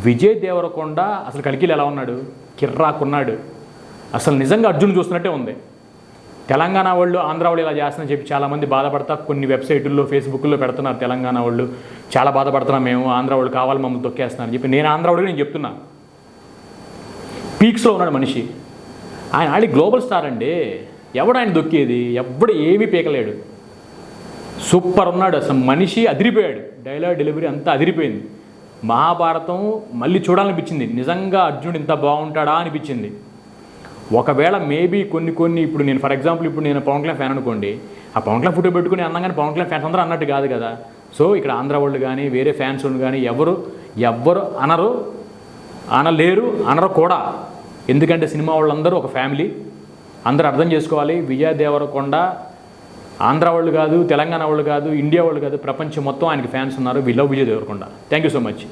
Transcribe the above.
విజయ్ దేవరకొండ అసలు కల్కిలో ఎలా ఉన్నాడు? కిర్రాకున్నాడు. అసలు నిజంగా అర్జున్ చూస్తున్నట్టే ఉంది. తెలంగాణ వాళ్ళు ఆంధ్ర వాళ్ళు ఇలా చేస్తున్నారని చెప్పి చాలామంది బాధపడతా కొన్ని వెబ్సైటుల్లో ఫేస్బుక్లో పెడుతున్నారు. తెలంగాణ వాళ్ళు చాలా బాధపడుతున్నాం, మేము ఆంధ్ర వాళ్ళు కావాలి మమ్మల్ని తొక్కేస్తున్నారని చెప్పి. నేను ఆంధ్ర వాళ్ళకి నేను చెప్తున్నా, పీక్స్లో ఉన్నాడు మనిషి. ఆయన ఆడి గ్లోబల్ స్టార్ అండి. ఎవడు ఆయన దొక్కేది? ఎవడు ఏమీ పీకలేడు. సూపర్ ఉన్నాడు అసలు మనిషి. అదిరిపోయాడు. డైలాగ్ డెలివరీ అంతా అదిరిపోయింది. మహాభారతం మళ్ళీ చూడాలనిపించింది. నిజంగా అర్జునుడు ఇంత బాగుంటాడా అనిపించింది. ఒకవేళ మేబీ కొన్ని ఇప్పుడు నేను ఫర్ ఎగ్జాంపుల్ ఇప్పుడు నేను పవన్ కళ్యాణ్ ఫ్యాన్ అనుకోండి, ఆ పవన్ కళ్యాణ్ ఫోటో పెట్టుకుని అన్నగానే పవన్ కళ్యాణ్ ఫ్యాన్స్ అందరూ అన్నట్టు కాదు కదా. సో ఇక్కడ ఆంధ్ర వాళ్ళు కానీ వేరే ఫ్యాన్స్ వాళ్ళు కానీ ఎవరు అనరు కూడా. ఎందుకంటే సినిమా వాళ్ళందరూ ఒక ఫ్యామిలీ. అందరూ అర్థం చేసుకోవాలి. విజయ్ దేవరకొండ ఆంధ్ర వాళ్ళు కాదు, తెలంగాణ వాళ్ళు కాదు, ఇండియా వాళ్ళు కాదు, ప్రపంచం మొత్తం ఆయనకి ఫ్యాన్స్ ఉన్నారు. We love Vijay Deverakonda. Thank you so much.